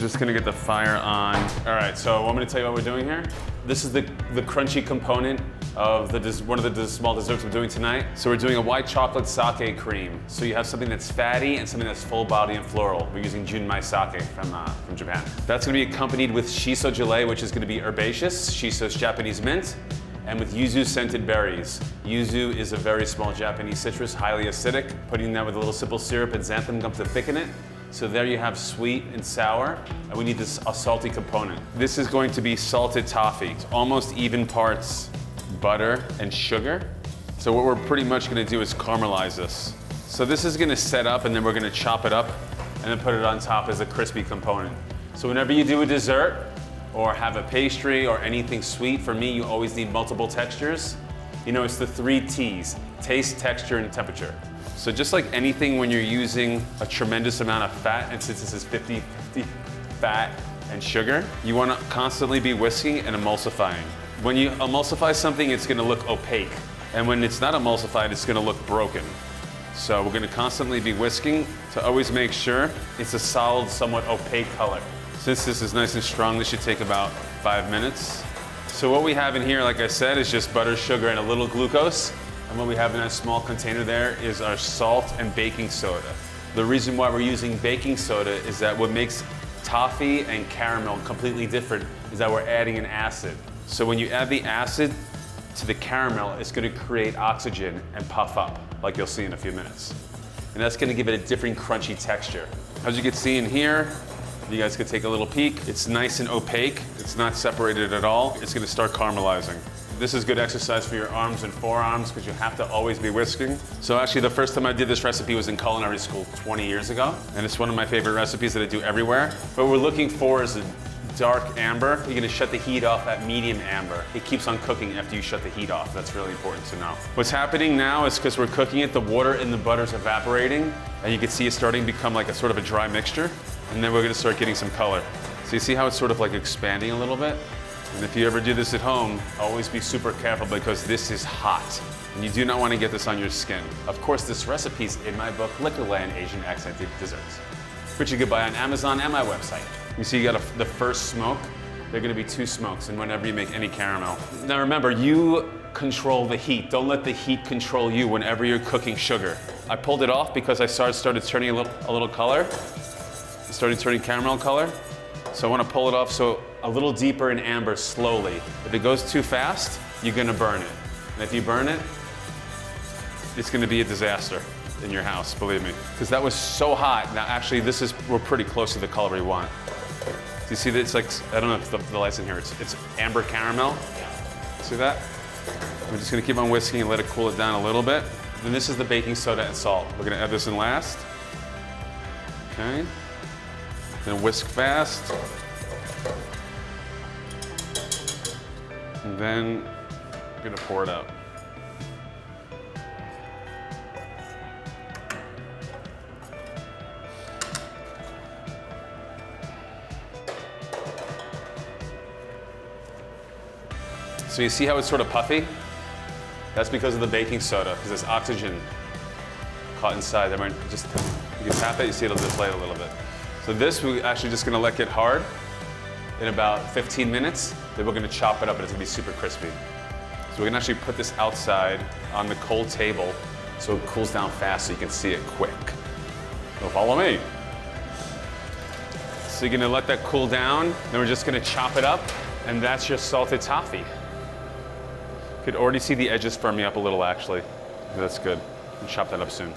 just gonna get the fire on. All right, so I'm gonna tell you what we're doing here. This is the crunchy component of one of the small desserts we're doing tonight. So we're doing a white chocolate sake cream. So you have something that's fatty and something that's full body and floral. We're using Junmai sake from Japan. That's gonna be accompanied with shiso gelée, which is gonna be herbaceous. Shiso's Japanese mint. And with yuzu scented berries. Yuzu is a very small Japanese citrus, highly acidic. Putting that with a little simple syrup and xanthan gum to thicken it. So there you have sweet and sour, and we need a salty component. This is going to be salted toffee. It's almost even parts butter and sugar. So what we're pretty much gonna do is caramelize this. So this is gonna set up, and then we're gonna chop it up, and then put it on top as a crispy component. So whenever you do a dessert, or have a pastry or anything sweet, for me, you always need multiple textures. You know, it's the 3 T's, taste, texture, and temperature. So just like anything, when you're using a tremendous amount of fat, and since this is 50-50 fat and sugar, you wanna constantly be whisking and emulsifying. When you emulsify something, it's gonna look opaque. And when it's not emulsified, it's gonna look broken. So we're gonna constantly be whisking to always make sure it's a solid, somewhat opaque color. Since this is nice and strong, this should take about 5 minutes. So what we have in here, like I said, is just butter, sugar, and a little glucose. And what we have in that small container there is our salt and baking soda. The reason why we're using baking soda is that what makes toffee and caramel completely different is that we're adding an acid. So when you add the acid to the caramel, it's gonna create oxygen and puff up, like you'll see in a few minutes. And that's gonna give it a different crunchy texture. As you can see in here, you guys could take a little peek. It's nice and opaque. It's not separated at all. It's gonna start caramelizing. This is good exercise for your arms and forearms because you have to always be whisking. So actually the first time I did this recipe was in culinary school 20 years ago. And it's one of my favorite recipes that I do everywhere. What we're looking for is a dark amber. You're gonna shut the heat off at medium amber. It keeps on cooking after you shut the heat off. That's really important to know. What's happening now is because we're cooking it, the water in the butter's evaporating. And you can see it's starting to become like a sort of a dry mixture. And then we're gonna start getting some color. So you see how it's sort of like expanding a little bit? And if you ever do this at home, always be super careful because this is hot. And you do not want to get this on your skin. Of course, this recipe is in my book, Liquorland Asian Accented Desserts, which you can buy on Amazon and my website. You see you got the first smoke. They're gonna be 2 smokes, and whenever you make any caramel. Now remember, you control the heat. Don't let the heat control you whenever you're cooking sugar. I pulled it off because I started turning a little color. Started turning caramel color. So I want to pull it off so a little deeper in amber slowly. If it goes too fast, you're going to burn it. And if you burn it, it's going to be a disaster in your house, believe me. Because that was so hot. Now actually we're pretty close to the color we want. Do you see that it's like, I don't know if the light's in here, it's amber caramel. See that? We're just going to keep on whisking and let it cool it down a little bit. Then this is the baking soda and salt. We're going to add this in last. Okay. Then whisk fast. And then I'm gonna pour it out. So you see how it's sort of puffy? That's because of the baking soda, because there's oxygen caught inside there. Just, you can tap it, you see it'll deflate a little bit. So this, we're actually just gonna let get hard in about 15 minutes. Then we're gonna chop it up and it's gonna be super crispy. So we're gonna actually put this outside on the cold table so it cools down fast so you can see it quick. So follow me. So you're gonna let that cool down, then we're just gonna chop it up, and that's your salted toffee. You could already see the edges firming up a little actually. That's good. We'll chop that up soon.